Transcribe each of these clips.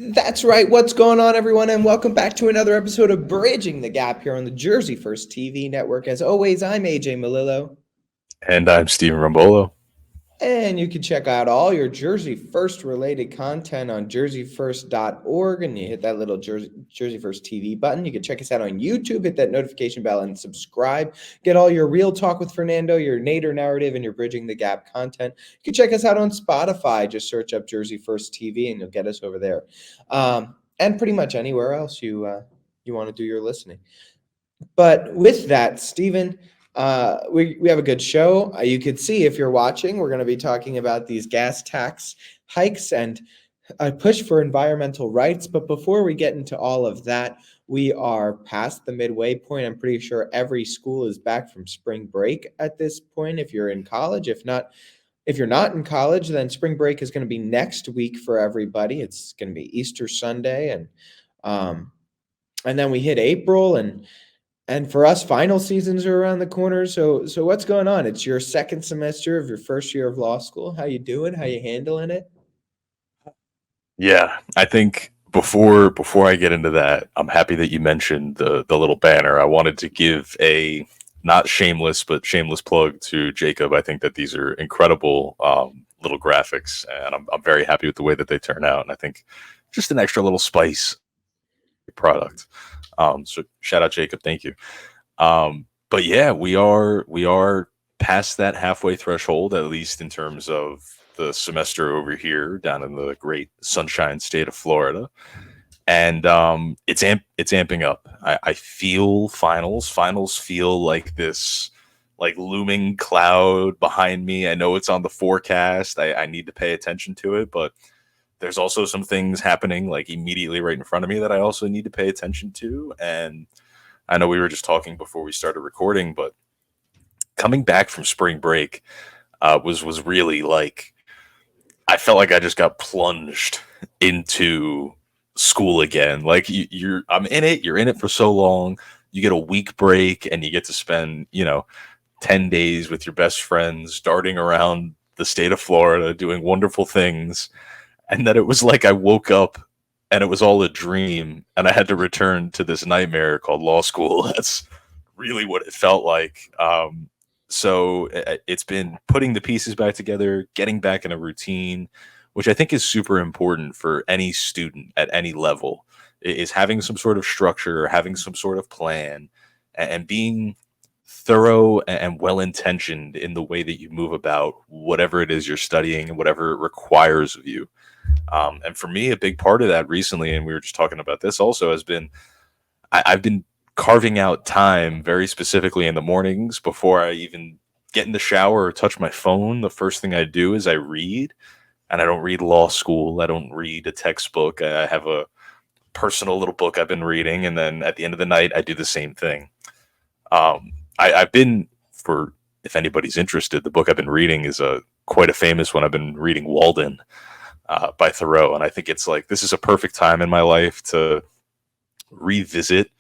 That's right. What's going on, everyone? And welcome back to another episode of Bridging the Gap here on the Jersey First TV network. As always, I'm AJ Malillo. And I'm Steven Rambolo. And you can check out all your Jersey First related content on jerseyfirst.org. And you hit that little Jersey First TV button. You can check us out on YouTube, hit that notification bell, and subscribe. Get all your Real Talk with Fernando, your Nader narrative, and your Bridging the Gap content. You can check us out on Spotify. Just search up Jersey First TV and you'll get us over there. And pretty much anywhere else you want to do your listening. But with that, Stephen, we have a good show. You could see if you're watching, we're going to be talking about these gas tax hikes and a push for environmental rights. But before we get into all of that, we are past the midway point. I'm pretty sure every school is back from spring break at this point. If you're in college, if you're not in college, then spring break is going to be next week for everybody. It's going to be Easter Sunday, um, and then we hit April, and for us, final seasons are around the corner. So what's going on? It's your second semester of your first year of law school. How you doing? How you handling it? Yeah, I think before I get into that, I'm happy that you mentioned the little banner. I wanted to give a not shameless but shameless plug to Jacob. I think that these are incredible little graphics, and I'm very happy with the way that they turn out. And I think just an extra little spice product. So shout out Jacob, thank you. But yeah, we are past that halfway threshold, at least in terms of the semester over here down in the great sunshine state of Florida. And it's amping up. I feel finals feel like this like looming cloud behind me. I know it's on the forecast. I need to pay attention to it, but there's also some things happening like immediately right in front of me that I also need to pay attention to. And I know we were just talking before we started recording, but coming back from spring break was really like I felt like I just got plunged into school again. Like I'm in it. You're in it for so long. You get a week break, and you get to spend 10 days with your best friends, darting around the state of Florida, doing wonderful things. And then it was like I woke up and it was all a dream, and I had to return to this nightmare called law school. That's really what it felt like. So it's been putting the pieces back together, getting back in a routine, which I think is super important for any student at any level, is having some sort of structure, having some sort of plan, and being thorough and well intentioned in the way that you move about whatever it is you're studying and whatever it requires of you. And for me, a big part of that recently, and we were just talking about this also, has been I've been carving out time very specifically in the mornings before I even get in the shower or touch my phone. The first thing I do is I read, and I don't read law school. I don't read a textbook. I have a personal little book I've been reading, and then at the end of the night, I do the same thing. I've been for if anybody's interested, the book I've been reading is a quite a famous one. I've been reading Walden by Thoreau, and I think it's like this is a perfect time in my life to revisit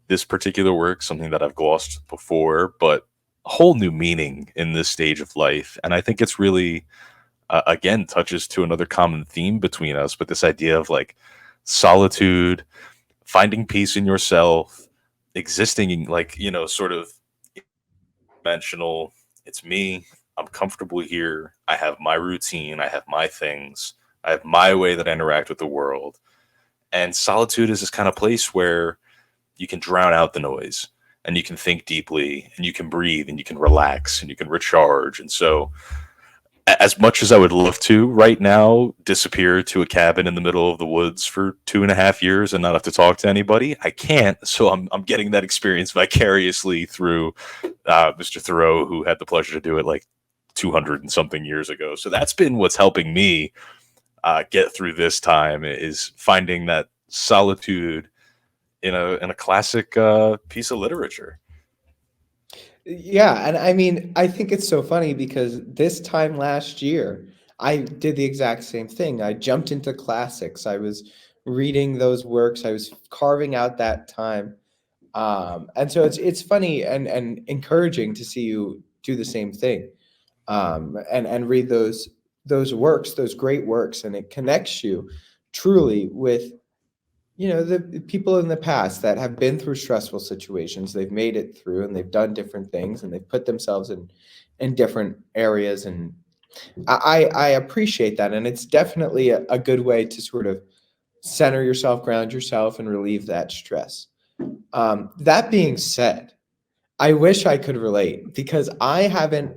this particular work, something that I've glossed before, but a whole new meaning in this stage of life. And I think it's really, again, touches to another common theme between us, but this idea of like solitude, finding peace in yourself, existing in like, sort of dimensional. It's me. I'm comfortable here. I have my routine. I have my things. I have my way that I interact with the world. And solitude is this kind of place where you can drown out the noise and you can think deeply and you can breathe and you can relax and you can recharge. And so, as much as I would love to right now disappear to a cabin in the middle of the woods for 2.5 years and not have to talk to anybody, I can't. So I'm getting that experience vicariously through Mr. Thoreau, who had the pleasure to do it like 200 and something years ago. So that's been what's helping me get through this time, is finding that solitude in a classic piece of literature. Yeah, and I mean, I think it's so funny because this time last year, I did the exact same thing. I jumped into classics. I was reading those works. I was carving out that time. And so it's funny and encouraging to see you do the same thing. And read those works, those great works, and it connects you truly with, the people in the past that have been through stressful situations. They've made it through and they've done different things and they've put themselves in different areas. And I appreciate that. And it's definitely a good way to sort of center yourself, ground yourself, and relieve that stress. That being said, I wish I could relate because I haven't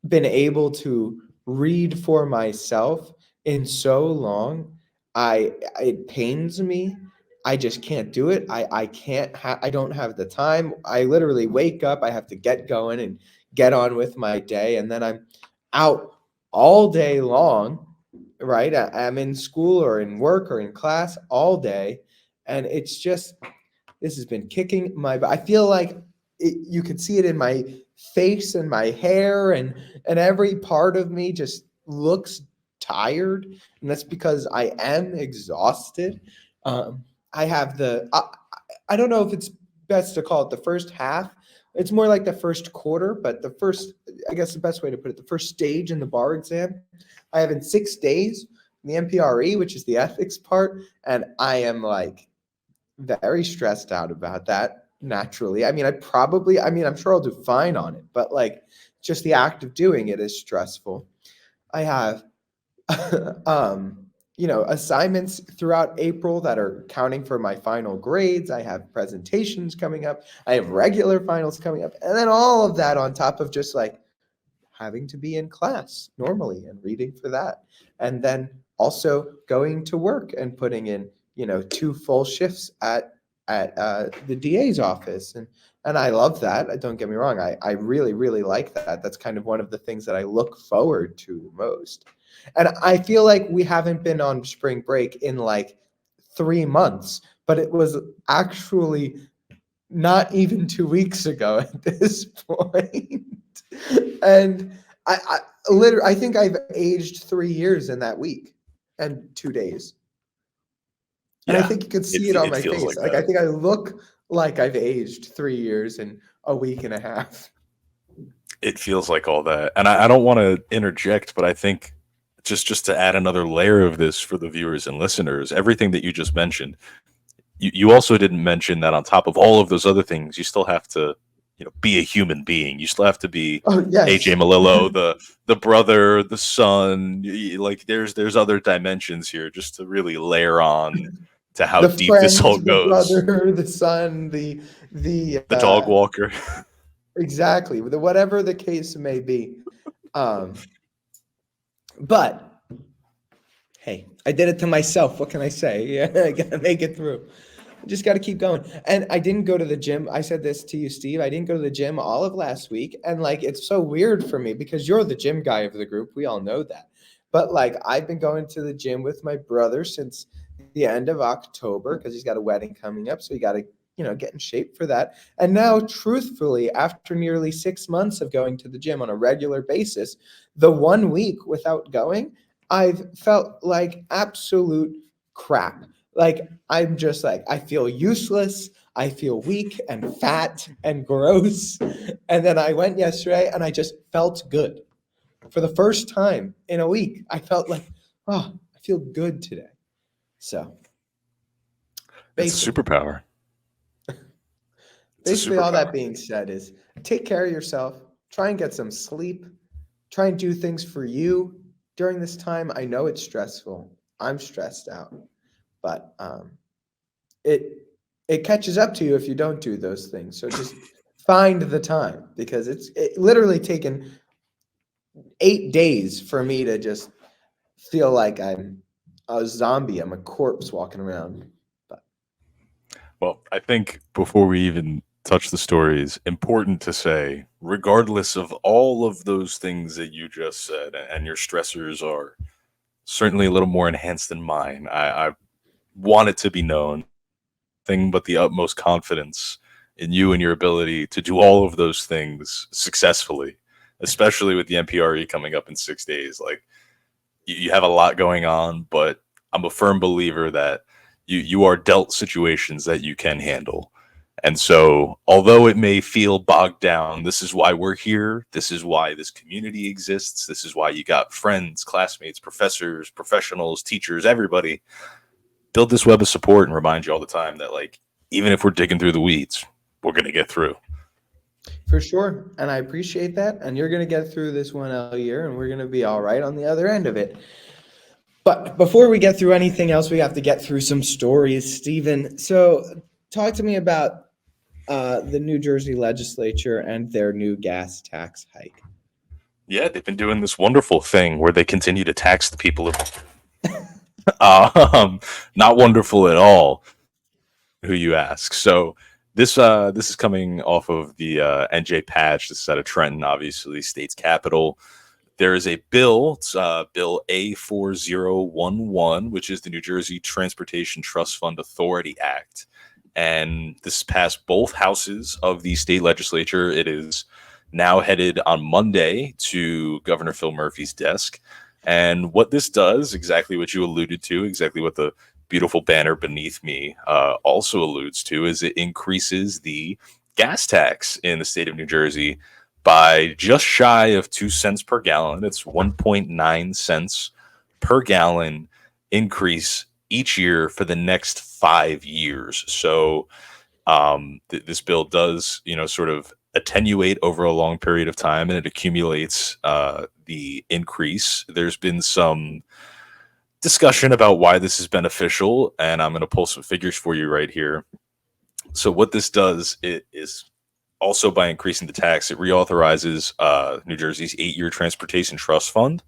been able to read for myself in so long. It pains me. I just can't do it. I don't have the time. I literally wake up, I have to get going and get on with my day, and then I'm out all day long, right? I'm in school or in work or in class all day, and it's just this has been kicking my I feel like you could see it in my face and my hair, and every part of me just looks tired, and that's because I am exhausted. I have I don't know if it's best to call it the first half. It's more like the first quarter, but the first, I guess the best way to put it, the first stage in the bar exam, I have in 6 days, the MPRE, which is the ethics part, and I am like very stressed out about that naturally. I'm sure I'll do fine on it, but like just the act of doing it is stressful. I have assignments throughout April that are counting for my final grades. I have presentations coming up. I have regular finals coming up. And then all of that on top of just like having to be in class normally and reading for that. And then also going to work and putting in, 2 full shifts at the DA's office. And I love that. Don't get me wrong. I really, really like that. That's kind of one of the things that I look forward to the most. And I feel like we haven't been on spring break in like 3 months, but it was actually not even 2 weeks ago at this point. And I think I've aged 3 years in that week and 2 days. And I Yeah, think you could see it on it my feels face. like Like I that. think I look like I've aged 3 years in a week and a half. It feels like all that. And I don't want to interject, but I think just to add another layer of this for the viewers and listeners, everything that you just mentioned, you also didn't mention that on top of all of those other things, you still have to, be a human being. You still have to be Oh AJ yes. Malillo, the brother, the son. Like there's other dimensions here just to really layer on to how The deep this friend, all the goes. brother, the son, the The dog walker. exactly, whatever the case may be. Um, but hey, I did it to myself. What can I say? Yeah, I gotta make it through. I just gotta keep going. And I didn't go to the gym. I said this to you, Steve. I didn't go to the gym all of last week. And like it's so weird for me because you're the gym guy of the group. We all know that. But like I've been going to the gym with my brother since the end of October because he's got a wedding coming up. So he gotta, get in shape for that. And now, truthfully, after nearly 6 months of going to the gym on a regular basis, the 1 week without going, I've felt like absolute crap. Like I'm just like I feel useless. I feel weak and fat and gross. And then I went yesterday and I just felt good. For the first time in a week, I felt like, oh, I feel good today. So It's a basically, superpower. It's a basically all that superpower. being said is take care of yourself, try and get some sleep, try and do things for you during this time. I know it's stressful. I'm stressed out, but it it catches up to you if you don't do those things. So just find the time because it literally taken 8 days for me to just feel like I'm a zombie. I'm a corpse walking around. But Well, I think before we even touch the stories, important to say, regardless of all of those things that you just said, and your stressors are certainly a little more enhanced than mine, I want it to be known, thing but the utmost confidence in you and your ability to do all of those things successfully, especially with the MPRE coming up in 6 days. Like you have a lot going on, but I'm a firm believer that you are dealt situations that you can handle. And so, although it may feel bogged down, this is why we're here. This is why this community exists. This is why you got friends, classmates, professors, professionals, teachers, everybody. Build this web of support and remind you all the time that, like, even if we're digging through the weeds, we're going to get through. For sure. And I appreciate that. And you're going to get through this one all year, and we're going to be all right on the other end of it. But before we get through anything else, we have to get through some stories, Stephen. So talk to me about the New Jersey legislature and their new gas tax hike. Yeah, they've been doing this wonderful thing where they continue to tax the people of not wonderful at all, who you ask. So this is coming off of the NJ Patch. This is out of Trenton, obviously, state's capital. There is a bill, it's, Bill A4011, which is the New Jersey Transportation Trust Fund Authority Act. And this passed both houses of the state legislature. It is now headed on Monday to Governor Phil Murphy's desk. And what this does, exactly what you alluded to, exactly what the beautiful banner beneath me also alludes to, is it increases the gas tax in the state of New Jersey by just shy of 2 cents per gallon. It's 1.9 cents per gallon increase each year for the next 5 years. So this bill does, sort of attenuate over a long period of time, and it accumulates the increase. There's been some discussion about why this is beneficial, and I'm going to pull some figures for you right here. So what this does, it is also, by increasing the tax, it reauthorizes New Jersey's 8-year transportation trust fund,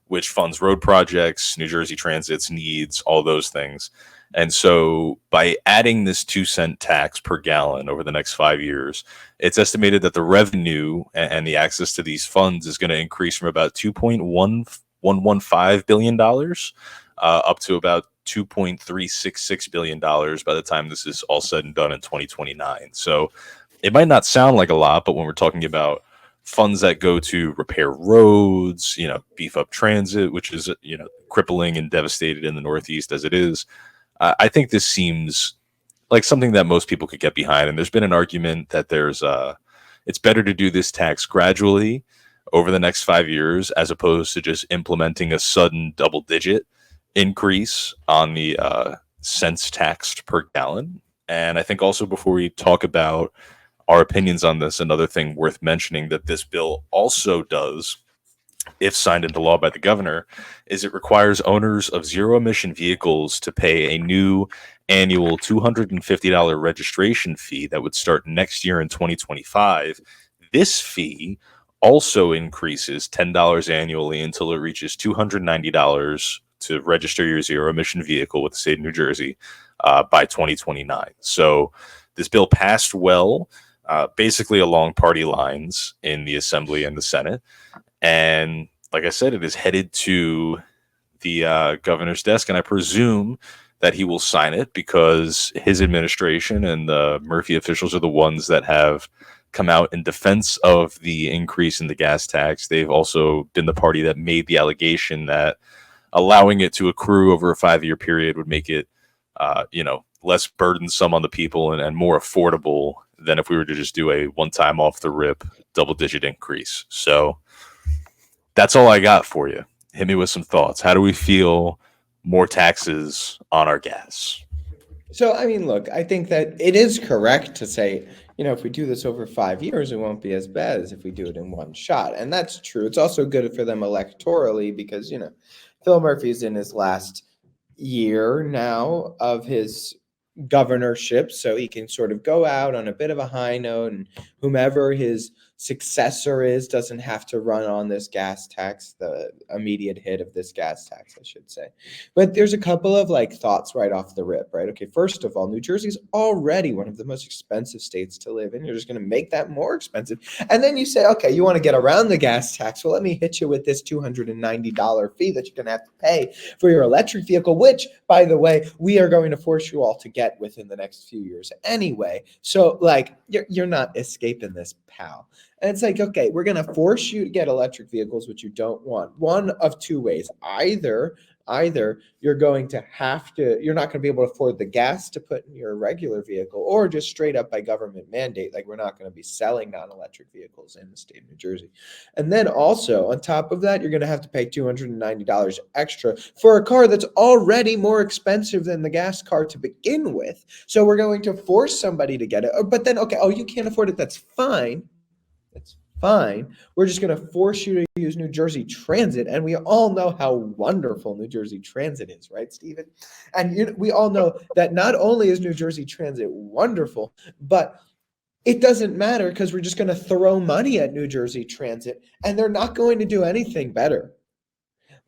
which funds road projects, New Jersey Transit's needs, all those things. And so by adding this 2-cent tax per gallon over the next 5 years, it's estimated that the revenue and the access to these funds is going to increase from about $2.115 billion up to about $2.366 billion by the time this is all said and done in 2029. So it might not sound like a lot, but when we're talking about funds that go to repair roads, beef up transit, which is, crippling and devastated in the Northeast as it is, I think this seems like something that most people could get behind. And there's been an argument that it's better to do this tax gradually over the next 5 years, as opposed to just implementing a sudden double-digit increase on the cents taxed per gallon. And I think also, before we talk about our opinions on this, another thing worth mentioning that this bill also does, if signed into law by the governor, is it requires owners of zero-emission vehicles to pay a new annual $250 registration fee that would start next year in 2025. This fee also increases $10 annually until it reaches $290 to register your zero-emission vehicle with the state of New Jersey by 2029. So this bill passed well, basically along party lines in the Assembly and the Senate. And like I said, it is headed to the governor's desk, and I presume that he will sign it because his administration and the Murphy officials are the ones that have come out in defense of the increase in the gas tax. They've also been the party that made the allegation that allowing it to accrue over a 5-year period would make it, less burdensome on the people and more affordable than if we were to just do a one-time off the rip double-digit increase. So that's all I got for you. Hit me with some thoughts. How do we feel more taxes on our gas? So, I mean, look, I think that it is correct to say, if we do this over 5 years, it won't be as bad as if we do it in one shot. And that's true. It's also good for them electorally because, Phil Murphy's in his last year now of his governorship, so he can sort of go out on a bit of a high note, and whomever his successor is doesn't have to run on this gas tax, the immediate hit of this gas tax, I should say. But there's a couple of thoughts right off the rip, right? Okay, first of all, New Jersey's already one of the most expensive states to live in. You're just going to make that more expensive. And then you say, okay, you want to get around the gas tax. Well, let me hit you with this $290 fee that you're going to have to pay for your electric vehicle, which, by the way, we are going to force you all to get within the next few years anyway. So you're not escaping this, pal. And it's okay, we're going to force you to get electric vehicles, which you don't want. One of two ways. Either either you're going to you're not going to be able to afford the gas to put in your regular vehicle, or just straight up by government mandate, like we're not going to be selling non-electric vehicles in the state of New Jersey. And then also on top of that, you're going to have to pay $290 extra for a car that's already more expensive than the gas car to begin with. So we're going to force somebody to get it. But then, okay, oh, you can't afford it. That's fine. That's fine. We're just going to force you to use New Jersey Transit. And we all know how wonderful New Jersey Transit is, right, Stephen? And we all know that not only is New Jersey Transit wonderful, but it doesn't matter because we're just going to throw money at New Jersey Transit and they're not going to do anything better.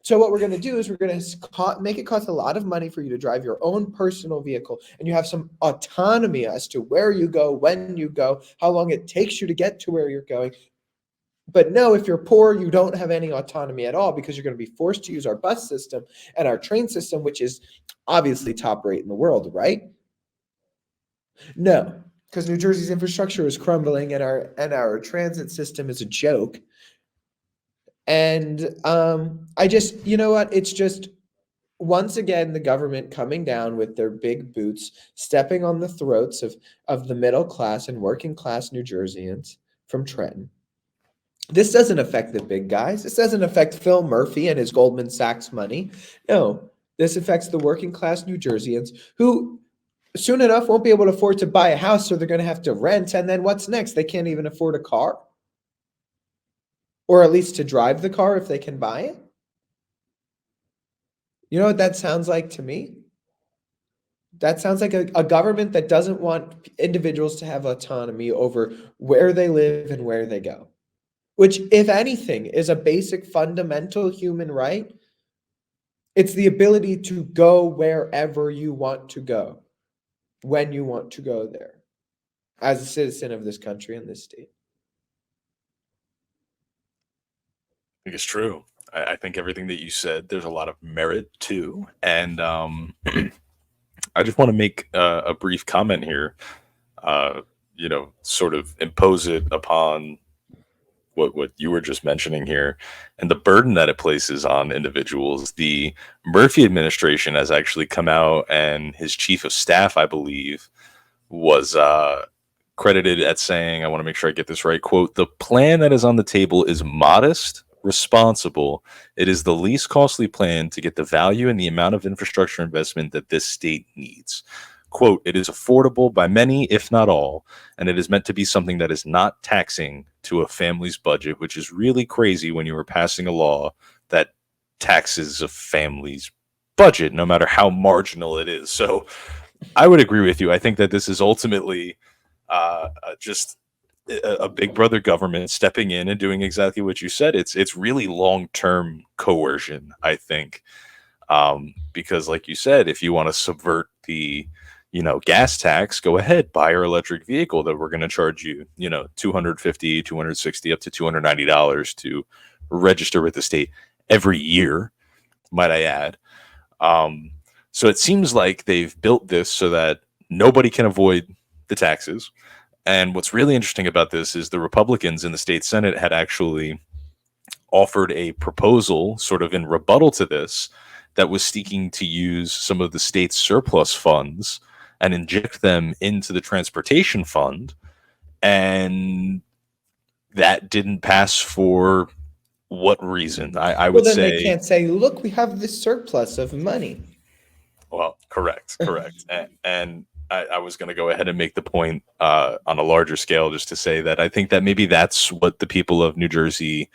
So what we're going to do is we're going to make it cost a lot of money for you to drive your own personal vehicle, and you have some autonomy as to where you go, when you go, how long it takes you to get to where you're going. But no, if you're poor, you don't have any autonomy at all because you're going to be forced to use our bus system and our train system, which is obviously top rate in the world, right? No, because New Jersey's infrastructure is crumbling and our transit system is a joke. And I just, you know what? It's just once again the government coming down with their big boots, stepping on the throats of the middle class and working class New Jerseyans from Trenton. This doesn't affect the big guys. This doesn't affect Phil Murphy and his Goldman Sachs money. No, this affects the working class New Jerseyans who soon enough won't be able to afford to buy a house, so they're going to have to rent. And then what's next? They can't even afford a car, or at least to drive the car if they can buy it. You know what that sounds like to me? That sounds like a government that doesn't want individuals to have autonomy over where they live and where they go, which, if anything, is a basic fundamental human right. It's the ability to go wherever you want to go, when you want to go there, as a citizen of this country and this state. I think it's true. I think everything that you said, there's a lot of merit to. And I just want to make a brief comment here, sort of impose it upon what you were just mentioning here and the burden that it places on individuals. The Murphy administration has actually come out, and his chief of staff, I believe, was credited at saying, I want to make sure I get this right, quote, "The plan that is on the table is modest, responsible. It is the least costly plan to get the value and the amount of infrastructure investment that this state needs. Quote, it is affordable by many, if not all, and it is meant to be something that is not taxing to a family's budget," which is really crazy when you were passing a law that taxes a family's budget, no matter how marginal it is. So I would agree with you. I think that this is ultimately just a big brother government stepping in and doing exactly what you said. It's really long-term coercion, I think, because like you said, if you want to subvert the gas tax, go ahead, buy your electric vehicle that we're going to charge you, $250, $260, up to $290 to register with the state every year, might I add. So it seems like they've built this so that nobody can avoid the taxes. And what's really interesting about this is the Republicans in the state Senate had actually offered a proposal sort of in rebuttal to this that was seeking to use some of the state's surplus funds and inject them into the transportation fund. And that didn't pass for what reason? I would say they can't say, look, we have this surplus of money. Well, correct. And I was going to go ahead and make the point on a larger scale, just to say that I think that maybe that's what the people of New Jersey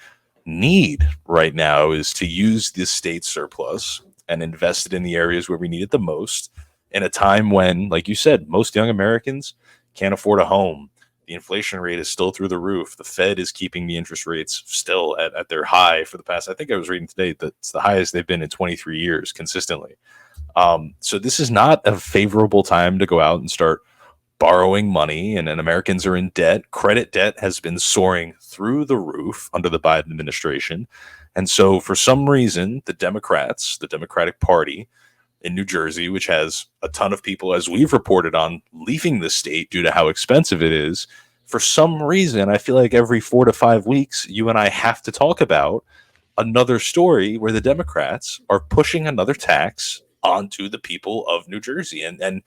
need right now, is to use this state surplus and invest it in the areas where we need it the most, in a time when, like you said, most young Americans can't afford a home. The inflation rate is still through the roof. The Fed is keeping the interest rates still at their high for the past, I think I was reading today, that it's the highest they've been in 23 years consistently. So this is not a favorable time to go out and start borrowing money, and Americans are in debt. Credit debt has been soaring through the roof under the Biden administration. And so for some reason, the Democrats, the Democratic Party in New Jersey, which has a ton of people, as we've reported on, leaving the state due to how expensive it is, for some reason, I feel like every 4 to 5 weeks, you and I have to talk about another story where the Democrats are pushing another tax onto the people of New Jersey. And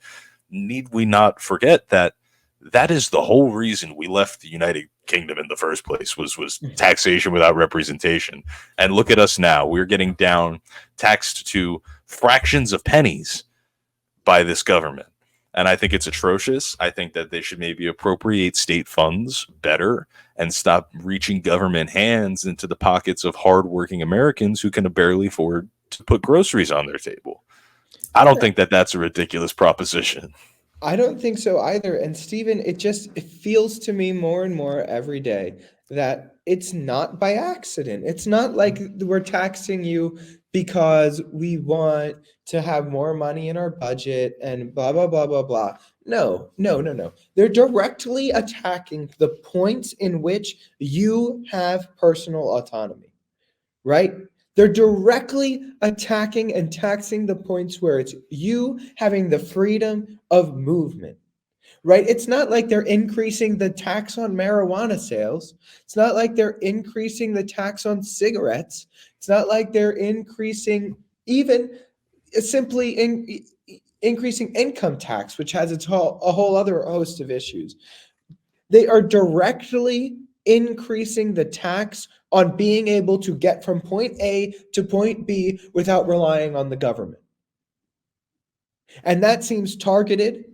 need we not forget that that is the whole reason we left the United Kingdom in the first place was taxation without representation. And look at us now. We're getting down taxed to fractions of pennies by this government. And I think it's atrocious. I think that they should maybe appropriate state funds better and stop reaching government hands into the pockets of hardworking Americans who can barely afford to put groceries on their table. I don't think that that's a ridiculous proposition. I don't think so either. And Stephen, it feels to me more and more every day that it's not by accident. It's not like we're taxing you because we want to have more money in our budget and blah, blah, blah, blah, blah. No, no, no, no. They're directly attacking the points in which you have personal autonomy, right? They're directly attacking and taxing the points where it's you having the freedom of movement, right? It's not like they're increasing the tax on marijuana sales. It's not like they're increasing the tax on cigarettes. It's not like they're increasing even simply increasing income tax, which has a whole other host of issues. They are directly increasing the tax on being able to get from point A to point B without relying on the government. And that seems targeted,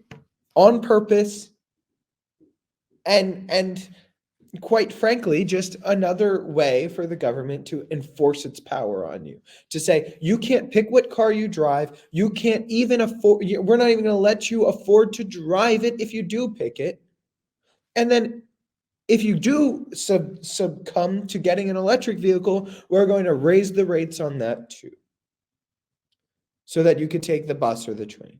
on purpose, and quite frankly, just another way for the government to enforce its power on you. To say, you can't pick what car you drive, you can't even afford, we're not even going to let you afford to drive it if you do pick it. And then if you do succumb to getting an electric vehicle, we're going to raise the rates on that too, so that you could take the bus or the train.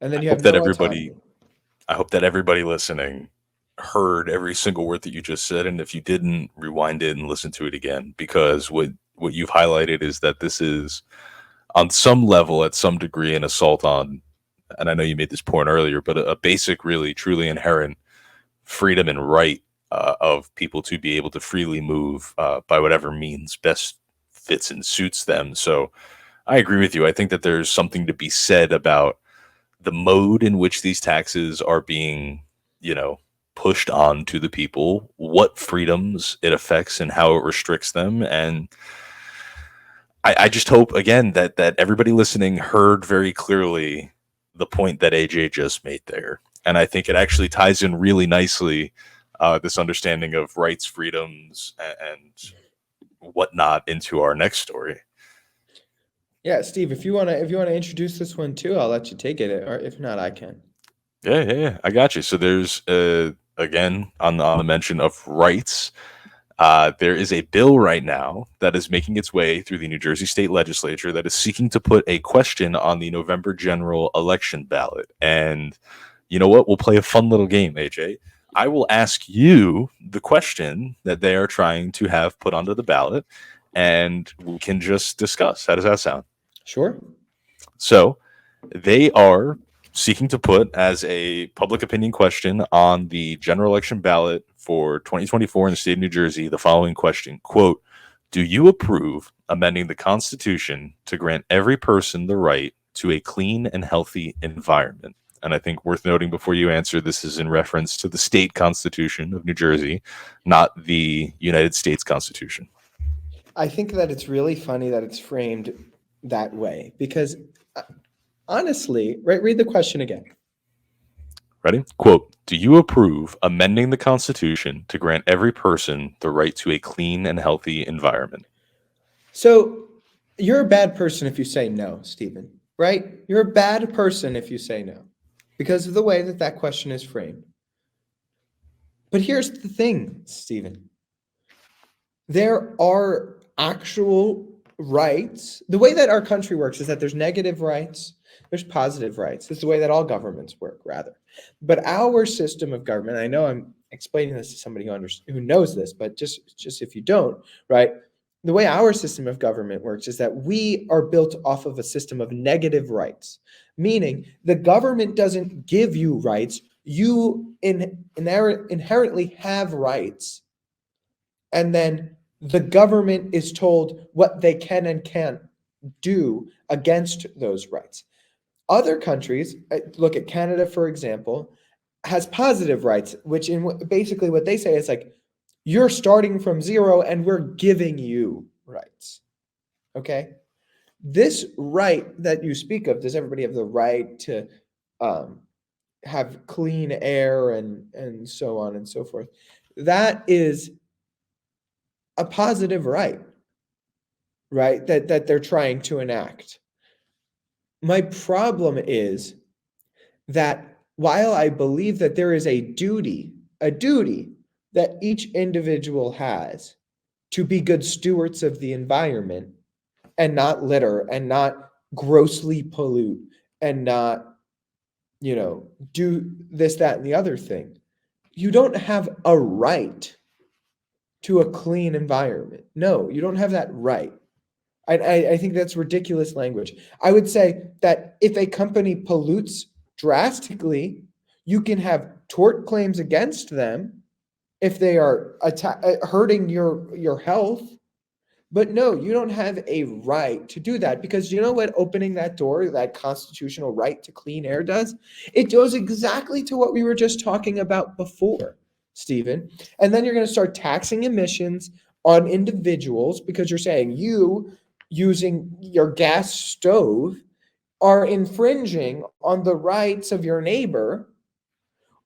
And then you have no autonomy. I hope that everybody listening heard every single word that you just said. And if you didn't, rewind it and listen to it again, because what you've highlighted is that this is on some level, at some degree, an assault on, and I know you made this point earlier, but a basic, really, truly inherent freedom and right of people to be able to freely move by whatever means best fits and suits them. So I agree with you. I think that there's something to be said about the mode in which these taxes are being, pushed on to the people, what freedoms it affects and how it restricts them. And I just hope, again, that everybody listening heard very clearly the point that AJ just made there. And I think it actually ties in really nicely, this understanding of rights, freedoms, and whatnot into our next story. Yeah, Steve, if you wanna introduce this one too, I'll let you take it. Or if not, I can. Yeah, I got you. So there's again on the mention of rights. There is a bill right now that is making its way through the New Jersey State Legislature that is seeking to put a question on the November general election ballot. And you know what? We'll play a fun little game, AJ. I will ask you the question that they are trying to have put onto the ballot, and we can just discuss. How does that sound? Sure. So they are seeking to put as a public opinion question on the general election ballot for 2024 in the state of New Jersey the following question, quote, do you approve amending the Constitution to grant every person the right to a clean and healthy environment? And I think worth noting before you answer, this is in reference to the state constitution of New Jersey, not the United States Constitution. I think that it's really funny that it's framed that way because honestly, right, read the question again. Ready? Quote, do you approve amending the Constitution to grant every person the right to a clean and healthy environment? So you're a bad person if you say no, Stephen, right? You're a bad person if you say no because of the way that question is framed. But here's the thing, Stephen. There are actual rights. The way that our country works is that there's negative rights, there's positive rights. This is the way that all governments work, rather. But our system of government, I know I'm explaining this to somebody who knows this, but just if you don't, right? The way our system of government works is that we are built off of a system of negative rights, meaning the government doesn't give you rights. You inherently have rights. And then the government is told what they can and can't do against those rights. Other countries, look at Canada, for example, has positive rights, which basically what they say is like, you're starting from zero and we're giving you rights. Okay. This right that you speak of, does everybody have the right to have clean air and so on and so forth? That is a positive right, right? That they're trying to enact. My problem is that while I believe that there is a duty that each individual has to be good stewards of the environment and not litter and not grossly pollute and not, do this, that, and the other thing, you don't have a right to a clean environment. No, you don't have that right. I think that's ridiculous language. I would say that if a company pollutes drastically, you can have tort claims against them if they are hurting your health. But no, you don't have a right to do that, because you know what opening that door, that constitutional right to clean air does? It goes exactly to what we were just talking about before, Stephen. And then you're going to start taxing emissions on individuals because you're saying you using your gas stove are infringing on the rights of your neighbor,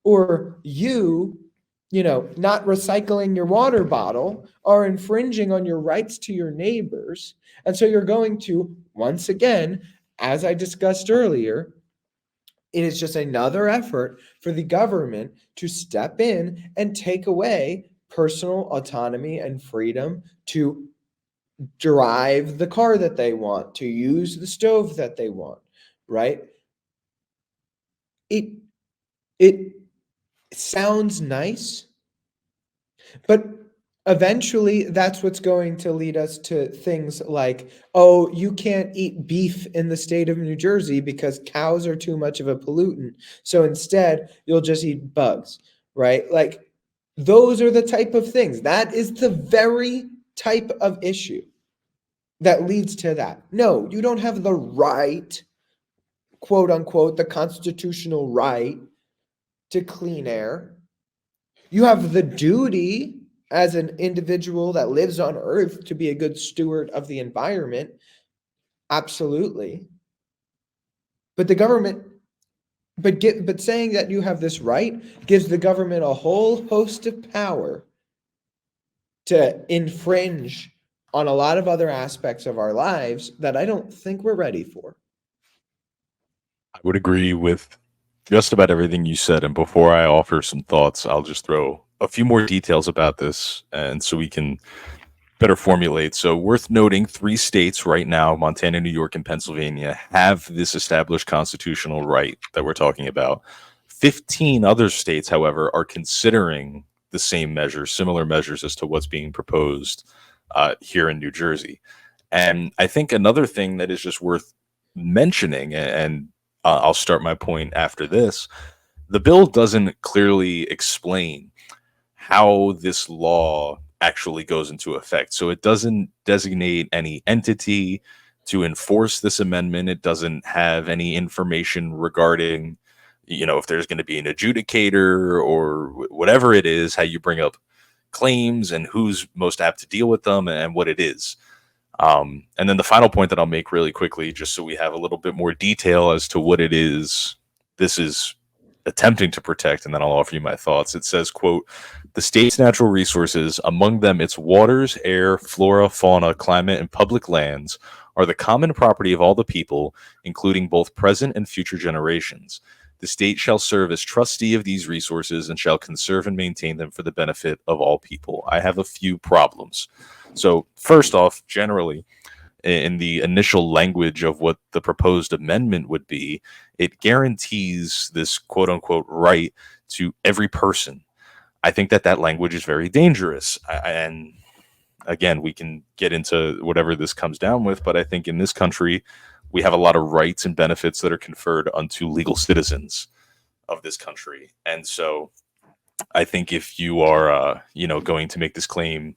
or not recycling your water bottle are infringing on your rights to your neighbors. And so you're going to, once again, as I discussed earlier, it is just another effort for the government to step in and take away personal autonomy and freedom to drive the car that they want, to use the stove that they want, right? It sounds nice, but eventually that's what's going to lead us to things like, oh, you can't eat beef in the state of New Jersey because cows are too much of a pollutant. So instead, you'll just eat bugs, right? Like, those are the type of things. That is the very type of issue that leads to that. No, you don't have the right, quote unquote, the constitutional right to clean air. You have the duty as an individual that lives on earth to be a good steward of the environment. Absolutely. But the government, but saying that you have this right gives the government a whole host of power to infringe on a lot of other aspects of our lives that I don't think we're ready for. I would agree with just about everything you said. And before I offer some thoughts, I'll just throw a few more details about this, and so we can better formulate. So, worth noting, 3 states right now, Montana, New York, and Pennsylvania, have this established constitutional right that we're talking about. 15 other states, however, are considering the same measures, similar measures as to what's being proposed here in New Jersey. And I think another thing that is just worth mentioning, and I'll start my point after this, the bill doesn't clearly explain how this law actually goes into effect. So it doesn't designate any entity to enforce this amendment. It doesn't have any information regarding, if there's going to be an adjudicator or whatever it is, how you bring up claims and who's most apt to deal with them and what it is. And then the final point that I'll make really quickly, just so we have a little bit more detail as to what it is this is attempting to protect, and then I'll offer you my thoughts. It says, quote, "The state's natural resources, among them its waters, air, flora, fauna, climate, and public lands, are the common property of all the people, including both present and future generations. The state shall serve as trustee of these resources and shall conserve and maintain them for the benefit of all people." I have a few problems. So first off, generally, in the initial language of what the proposed amendment would be, it guarantees this quote unquote right to every person. I think that language is very dangerous. And again, we can get into whatever this comes down with, but I think in this country, we have a lot of rights and benefits that are conferred unto legal citizens of this country. And so I think if you are, going to make this claim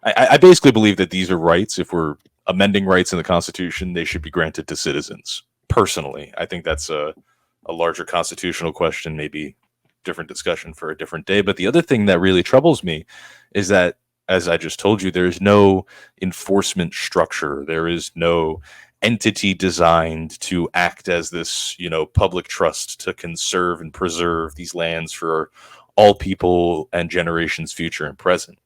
I basically believe that these are rights. If we're amending rights in the Constitution, they should be granted to citizens. Personally, I think that's a larger constitutional question, maybe different discussion for a different day. But the other thing that really troubles me is that, as I just told you, there is no enforcement structure. There is no entity designed to act as this, public trust to conserve and preserve these lands for all people and generations future and present.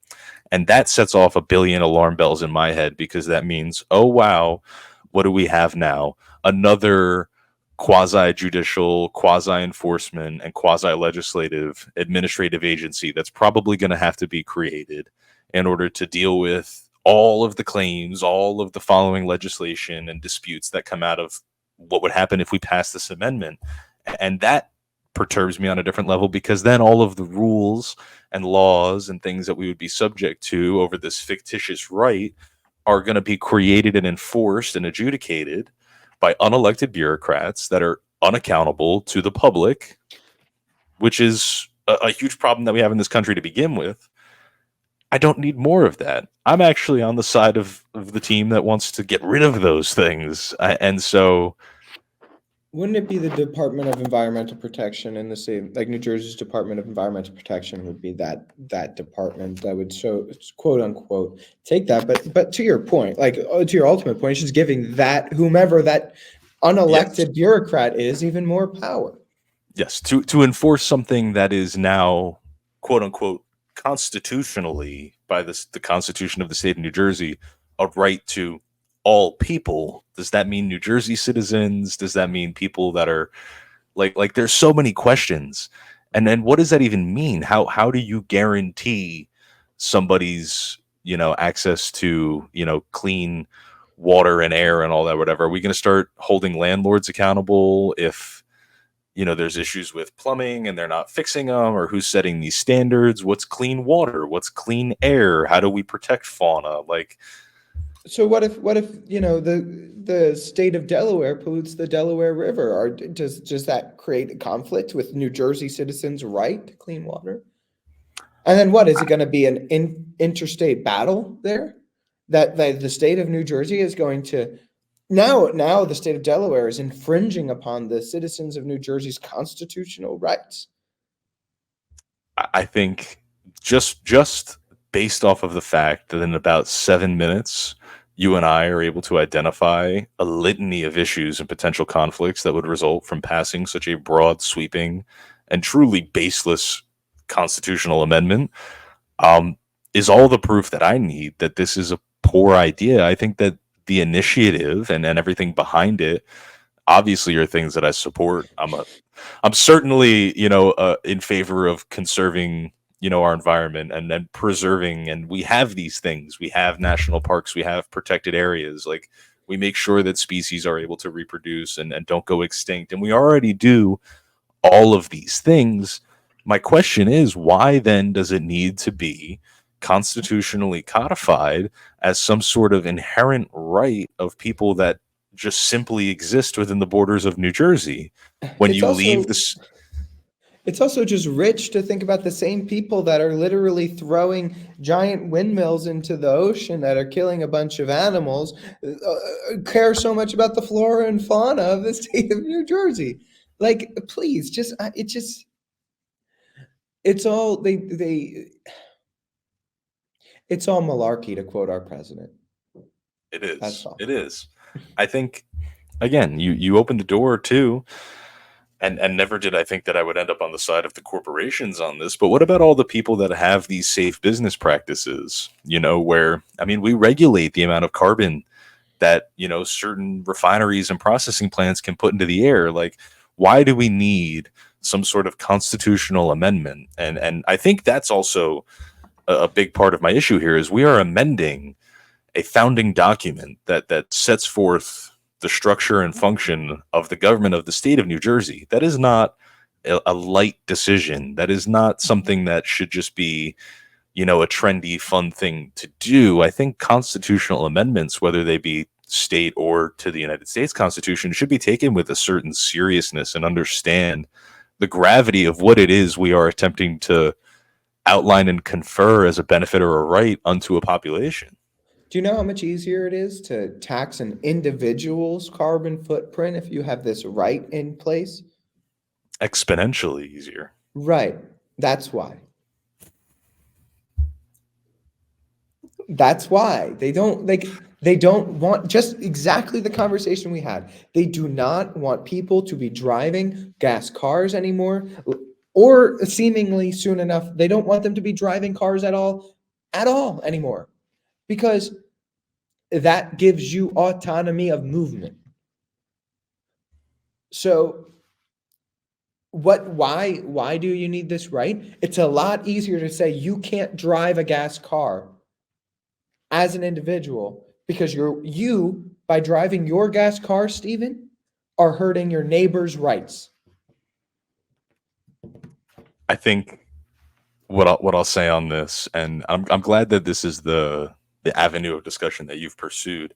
And that sets off a billion alarm bells in my head, because that means, oh, wow, what do we have now? Another quasi judicial, quasi enforcement, and quasi legislative administrative agency that's probably going to have to be created in order to deal with all of the claims, all of the following legislation and disputes that come out of what would happen if we pass this amendment. And that perturbs me on a different level, because then all of the rules and laws and things that we would be subject to over this fictitious right are going to be created and enforced and adjudicated by unelected bureaucrats that are unaccountable to the public, which is a huge problem that we have in this country to begin with. I don't need more of that. I'm actually on the side of the team that wants to get rid of those things. And so, wouldn't it be the Department of Environmental Protection in the state, like New Jersey's Department of Environmental Protection would be that department that would, so quote unquote, take that. But to your point, like to your ultimate point, it's just giving that whomever that unelected bureaucrat is even more power. Yes, to enforce something that is now, quote unquote, constitutionally, by the Constitution of the state of New Jersey, a right to all people. Does that mean New Jersey citizens? Does that mean people that are like there's so many questions. And then what does that even mean? How do you guarantee somebody's, access to, clean water and air and all that, whatever? Are we going to start holding landlords accountable if, there's issues with plumbing and they're not fixing them? Or who's setting these standards? What's clean water? What's clean air? How do we protect fauna? So what if the state of Delaware pollutes the Delaware River? Or does that create a conflict with New Jersey citizens' right to clean water? And then what is it going to be, an interstate battle there? That the state of New Jersey is going to now the state of Delaware is infringing upon the citizens of New Jersey's constitutional rights. I think just based off of the fact that in about 7 minutes, you and I are able to identify a litany of issues and potential conflicts that would result from passing such a broad, sweeping, and truly baseless constitutional amendment, is all the proof that I need that this is a poor idea. I think that the initiative and everything behind it obviously are things that I support. I'm certainly, in favor of conserving, our environment and then preserving. And we have these things. We have national parks. We have protected areas. Like, we make sure that species are able to reproduce and don't go extinct. And we already do all of these things. My question is, why then does it need to be constitutionally codified as some sort of inherent right of people that just simply exist within the borders of New Jersey? When you leave this, it's also just rich to think about the same people that are literally throwing giant windmills into the ocean that are killing a bunch of animals, care so much about the flora and fauna of the state of New Jersey. Like, please, it's all it's all malarkey, to quote our president. it is. That's all. It is. I think, again, you opened the door too. And never did I think that I would end up on the side of the corporations on this. But what about all the people that have these safe business practices, where, we regulate the amount of carbon that, certain refineries and processing plants can put into the air. Like, why do we need some sort of constitutional amendment? And I think that's also a big part of my issue here, is we are amending a founding document that sets forth the structure and function of the government of the state of New Jersey. That is not a light decision. That is not something that should just be, a trendy, fun thing to do. I think constitutional amendments, whether they be state or to the United States Constitution, should be taken with a certain seriousness and understand the gravity of what it is we are attempting to outline and confer as a benefit or a right unto a population. Do you know how much easier it is to tax an individual's carbon footprint if you have this right in place? Exponentially easier. Right. That's why. That's why they don't want just exactly the conversation we had. They do not want people to be driving gas cars anymore, or seemingly soon enough, they don't want them to be driving cars at all anymore, because that gives you autonomy of movement. So why do you need this right? It's a lot easier to say you can't drive a gas car as an individual, because you by driving your gas car, Stephen, are hurting your neighbor's rights. I think what I'll say on this, and I'm glad that this is the avenue of discussion that you've pursued.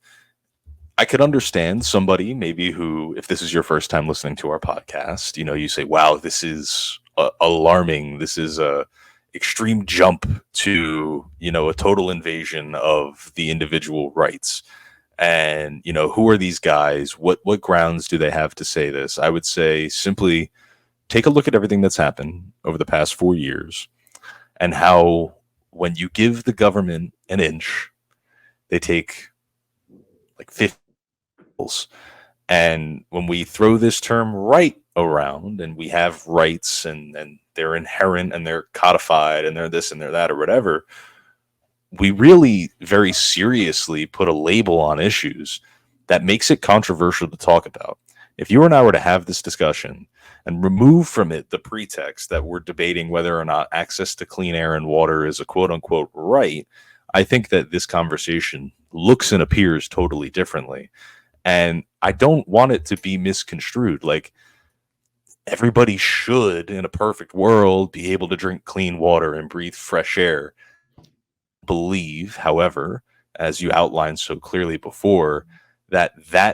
I could understand somebody maybe who, if this is your first time listening to our podcast, you say, wow, this is alarming. This is a extreme jump to, a total invasion of the individual rights. And, who are these guys? What grounds do they have to say this? I would say simply take a look at everything that's happened over the past 4 years, and how when you give the government an inch, they take like 50. And when we throw this term right around, and we have rights and they're inherent and they're codified and they're this and they're that or whatever, we really very seriously put a label on issues that makes it controversial to talk about. If you and I were to have this discussion and remove from it the pretext that we're debating whether or not access to clean air and water is a quote unquote right, I think that this conversation looks and appears totally differently. And I don't want it to be misconstrued. Like, everybody should, in a perfect world, be able to drink clean water and breathe fresh air. Believe, however, as you outlined so clearly before, that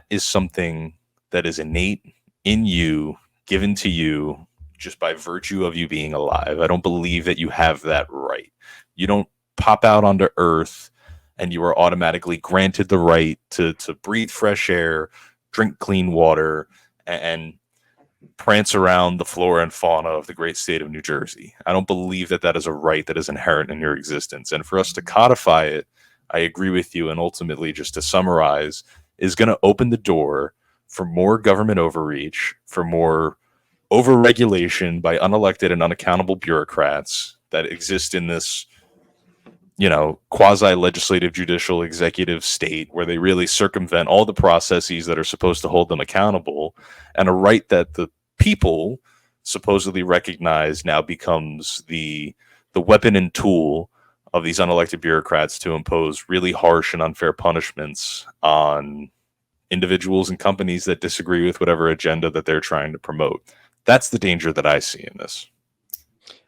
is something that is innate in you, given to you just by virtue of you being alive. I don't believe that you have that right. You don't pop out onto Earth and you are automatically granted the right to breathe fresh air, drink clean water, and prance around the flora and fauna of the great state of New Jersey. I don't believe that is a right that is inherent in your existence. And for us to codify it, I agree with you, and ultimately, just to summarize, is going to open the door for more government overreach, for more overregulation by unelected and unaccountable bureaucrats that exist in this quasi-legislative, judicial, executive state, where they really circumvent all the processes that are supposed to hold them accountable. And a right that the people supposedly recognize now becomes the weapon and tool of these unelected bureaucrats to impose really harsh and unfair punishments on individuals and companies that disagree with whatever agenda that they're trying to promote. That's the danger that I see in this.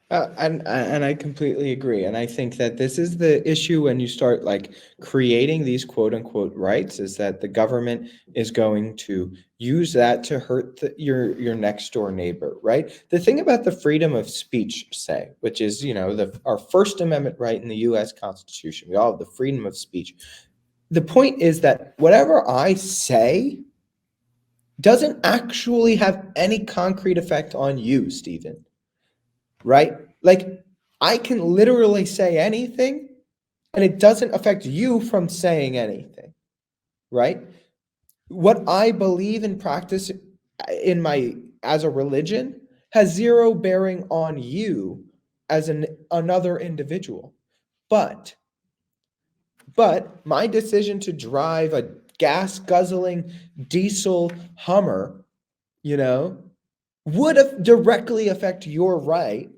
And I completely agree. And I think that this is the issue when you start creating these quote unquote rights, is that the government is going to use that to hurt your next door neighbor, right? The thing about the freedom of speech, say, which is, our First Amendment right in the US Constitution, we all have the freedom of speech. The point is that whatever I say doesn't actually have any concrete effect on you, Stephen. Right? I can literally say anything and it doesn't affect you from saying anything. Right? What I believe and practice as a religion has zero bearing on you as another individual. But my decision to drive a gas guzzling diesel Hummer, would directly affect your right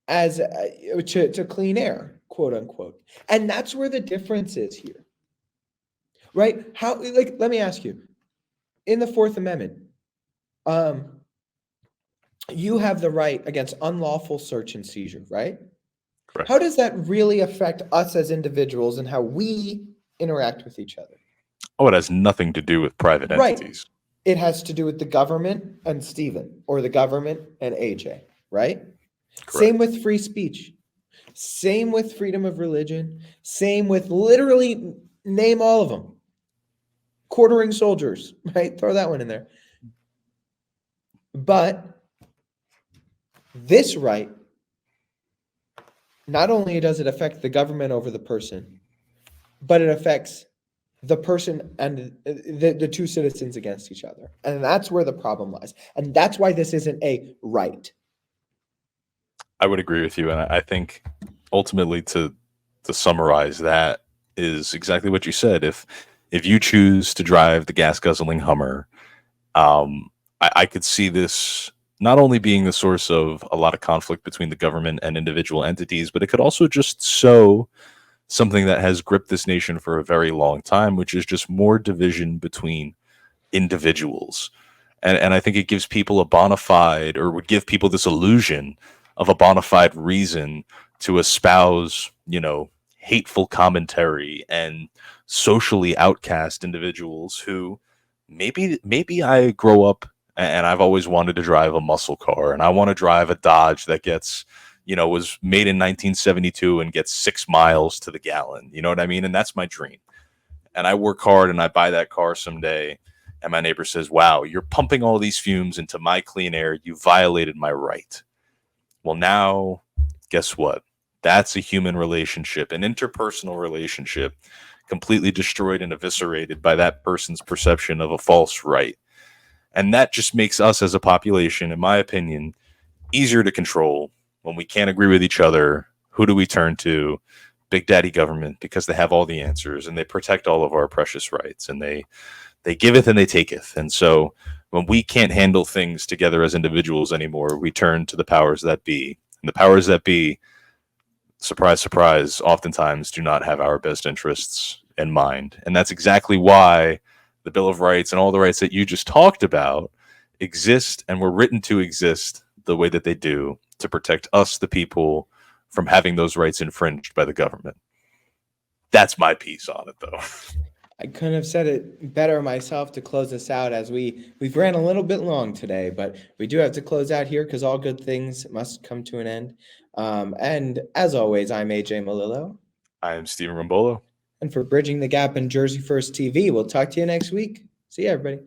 as to clean air, quote unquote. And that's where the difference is here, right? Let me ask you, in the Fourth Amendment, you have the right against unlawful search and seizure, right? Correct. How does that really affect us as individuals and how we interact with each other? Oh, it has nothing to do with private entities. Right. It has to do with the government and Stephen, or the government and AJ, right? Correct. Same with free speech. Same with freedom of religion. Same with literally name all of them. Quartering soldiers, right? Throw that one in there. But this right, not only does it affect the government over the person, but it affects the person and the two citizens against each other. And that's where the problem lies. And that's why this isn't a right. I would agree with you, and I think ultimately to summarize that is exactly what you said. If you choose to drive the gas guzzling Hummer, I could see this not only being the source of a lot of conflict between the government and individual entities, but it could also just sow something that has gripped this nation for a very long time, which is just more division between individuals. And I think it gives people a bona fide, or would give people this illusion of a bona fide reason to espouse, hateful commentary and socially outcast individuals who maybe I grow up and I've always wanted to drive a muscle car, and I want to drive a Dodge that gets, was made in 1972 and gets 6 miles to the gallon. You know what I mean? And that's my dream. And I work hard and I buy that car someday. And my neighbor says, "Wow, you're pumping all these fumes into my clean air. You violated my right." Well, now, guess what? That's a human relationship, an interpersonal relationship, completely destroyed and eviscerated by that person's perception of a false right. And that just makes us as a population, in my opinion, easier to control. When we can't agree with each other, who do we turn to? Big Daddy government, because they have all the answers and they protect all of our precious rights, and they giveth and they taketh. And so when we can't handle things together as individuals anymore, we turn to the powers that be. And the powers that be, surprise, surprise, oftentimes do not have our best interests in mind. And that's exactly why the Bill of Rights and all the rights that you just talked about exist and were written to exist the way that they do, to protect us, the people, from having those rights infringed by the government. That's my piece on it, though. I couldn't have said it better myself to close us out, as we've ran a little bit long today, but we do have to close out here because all good things must come to an end. And as always, I'm AJ Malillo. I am Stephen Rambolo. And for Bridging the Gap and Jersey First TV, we'll talk to you next week. See you, everybody.